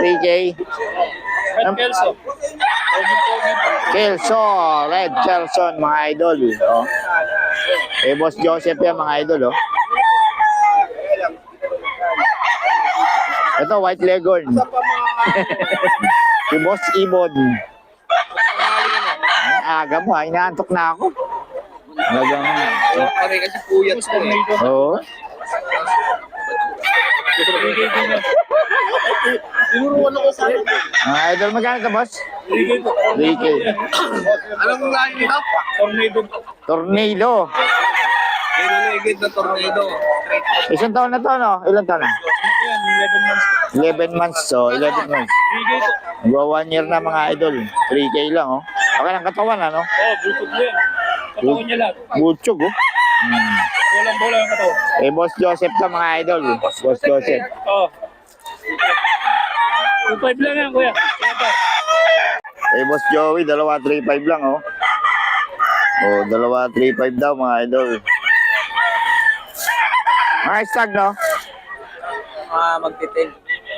3K. Red Kelso. Kelso, Red Kelson, mga idol. Oh. Eh, Boss Joseph yan, mga idol. Oh. Ito, White Leghorn. Si Boss Ibon. Aga mo, inaantok na ako. Talagang... Pare kasi puyat ko eh. Oo. Tinuruan ako sa akin. Mga idol, magkano ito, boss? 3K. Anong lahi nito? Tornado. Tornado. Niluligid na tornado. Isang taon na to, no? Ilang taon na? Yan, 11 months. 11 months, so 11 months. 3K po. Magwa 1 year na, mga idol. 3K lang, oh. Okay lang katawan, ano? Oh, bukod yan. Katawan niya lahat. Butchog, oh. Walang bola ang katawan. Eh, Boss Joseph to, mga idol. Boss Joseph. Oh. 2.5 lang yan, kuya. Eh, Boss Joey, 2-3-5 lang, oh. Oh, 2-3-5 daw, mga idol. Mga stag, no? Magtitin.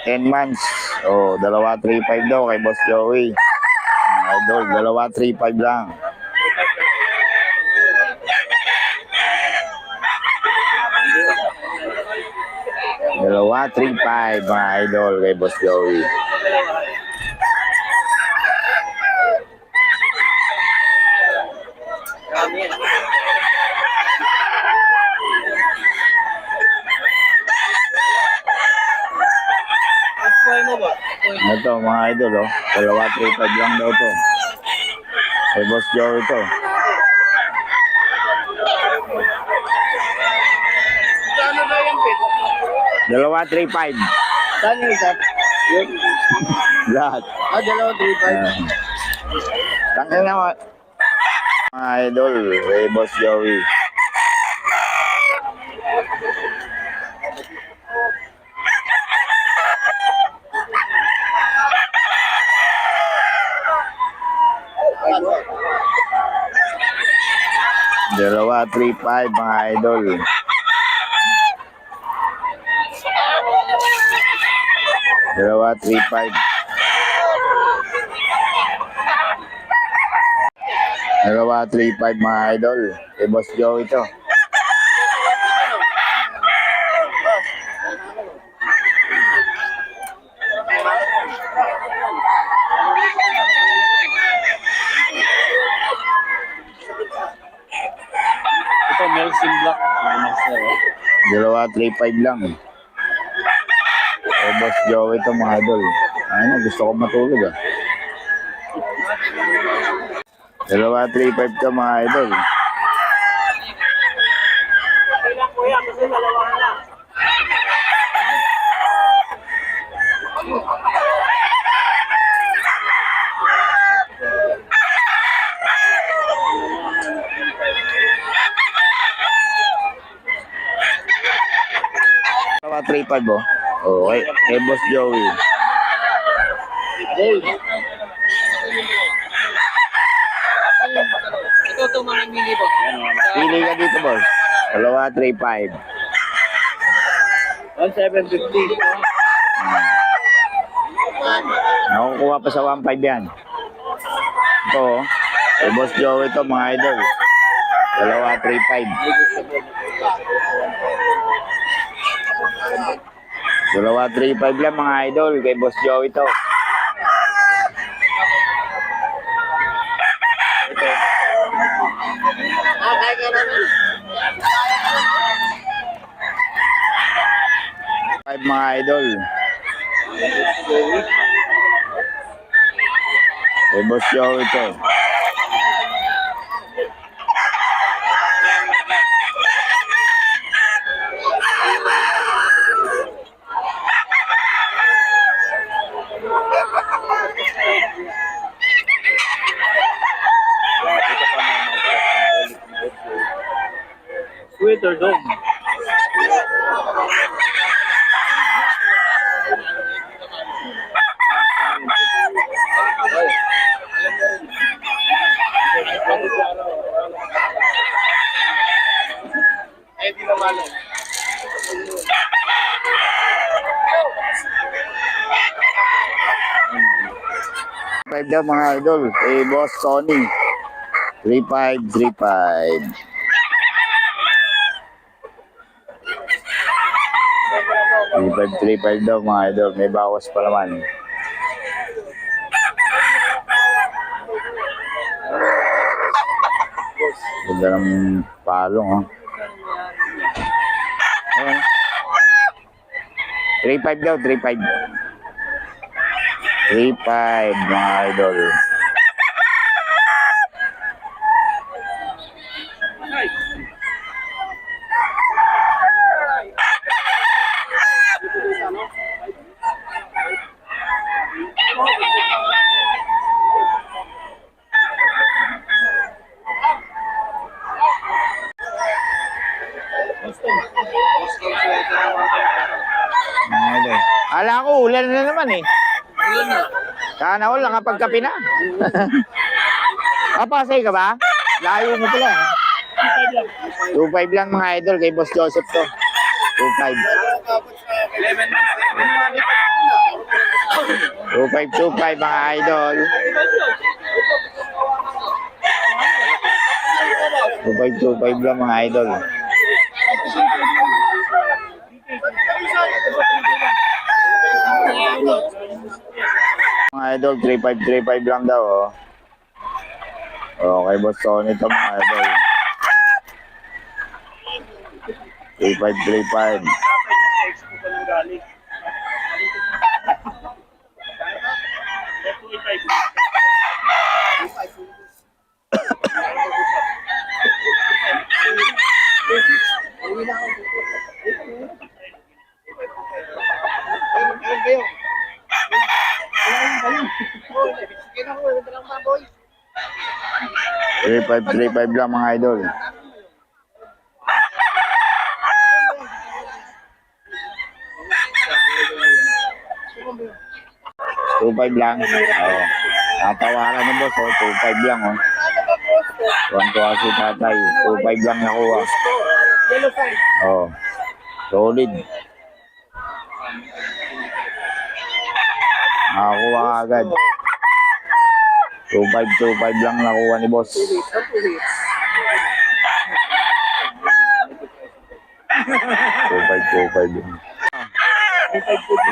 10 months. Oh, 2-3-5 daw kay Boss Joey. Mga idol, 2-3-5 lang. Dalawa, 3-5, mga idol kay Boss Joey. Ito, mga idol, oh. 2-3-5 lang daw to. Kay Boss Joey to. Ano na yan, Pete? 2-3-5. Saan yung isa? Lahat. 2-3-5. Tangin na, mga idol kay Boss Joey. Dalawa, 3-5, mga idol. Dalawa, 3-5. Dalawa, 3-5, mga idol. Kay Boss Joey to. Ito, Melson Black. Dalawa, 3-5 lang. Kay Boss Joey to, mga idol. Ano, gusto ko matulog, ah. Dalawa, 3-5 to, mga idol. Dalawa, 3-5, oh. Okay, kay Boss Joey. Ito ito mga mili po. Pili ka dito, boss. Dalawa, 3-5. 1,750. Nakukuha pa sa 1.5 yan. Ito, oh. Kay Boss Joey to, mga idol. Dalawa, 3.5. Dalawa, 3.5 lang, mga idol. Kay Boss Joey to. Five, mga idol. Kay Boss Joey to. Sweater dog. Eh, di naman. 5 daw mga idol. Eh, Boss Tony. 3-5, 3-5. Three five daw mga idol. May bawas pa naman. Ganda ng palong, oh. Ayan. 3-5 daw, 3-5. 3-5 mga idol. Mga idol. Ala ko, ulan na naman eh. Sana all, nakapagkape na. Papasay ka ba? Layo mo pala. 2-5 lang mga idol kay Boss Joseph to. 2-5. 2-5 mga idol. 2-5 lang mga idol. Mga idol, 3-5 lang daw, oh. Okay, Boss Tony ito mga idol. 3-5. Three five lang mga idol. Two five lang. Oh. Natawaran ng boss, oh. 2-5 lang, oh. Tuwan-tuwa si tatay. 2-5 lang nakuha. Oh. Solid. Nakakuha agad. 2-5 lang nakuha ni boss. 2-5.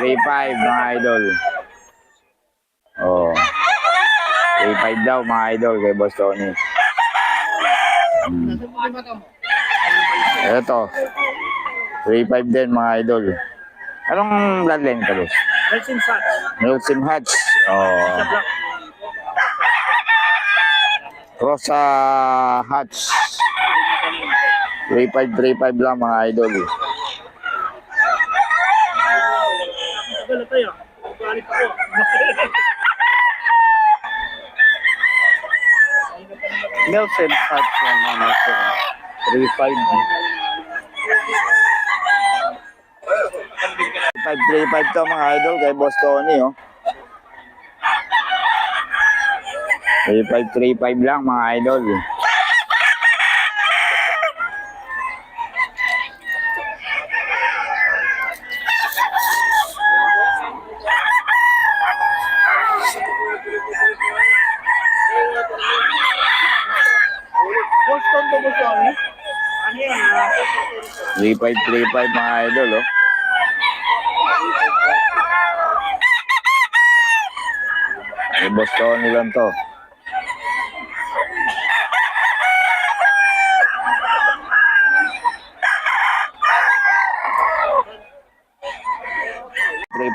3-5 mga idol. Oh. 3-5 daw mga idol kay Boss Tony. Ito. 3-5 din mga idol. Anong bloodline ka, boss? Nelson Hatch. Oh. Rosa Hatch. 3-5 lang mga idol. Nelson Hatch yan, ano, 3-5. 3-5 to mga idol kay Boss Tony, oh. 3-5 lang mga idol. Boston to Boston. 3-5 mga idol, oh. Kay Boss Tony lang to.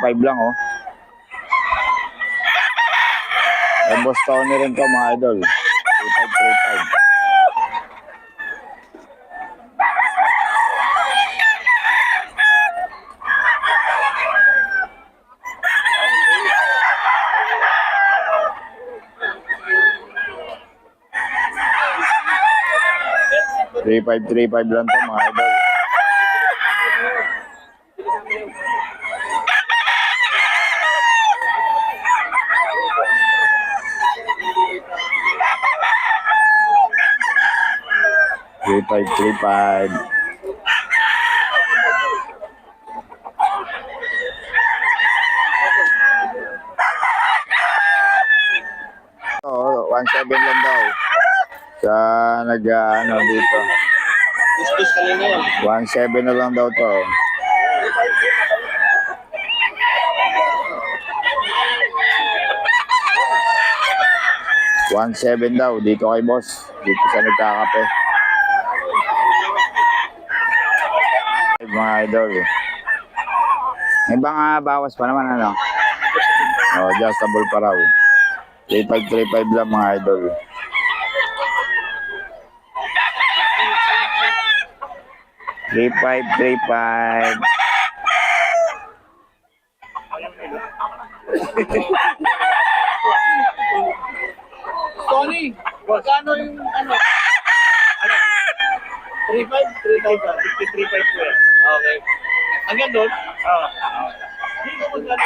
Five lang, oh. Kay Boss Tony rin to mga idol. 3-5. 3-5 lang to mga idol. Three five. 1.7 lang daw. Sa ano dito. Discuss kanina yan. 1.7 na lang daw to. $1.7 daw dito kay boss. Dito sa nagkakape. Mga idol. May mga bawas pa naman ano. Oh, adjustable pa raw. 3535 lang mga idol. Three five. Tony, magkano yung ano? Ano? 3.5? 3.5 ba? 53.5 po yan. Okay. Hanggang doon? Oo. Dito magkano?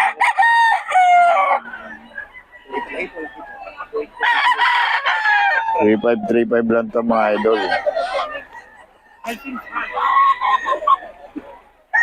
3535 lang to mga idol.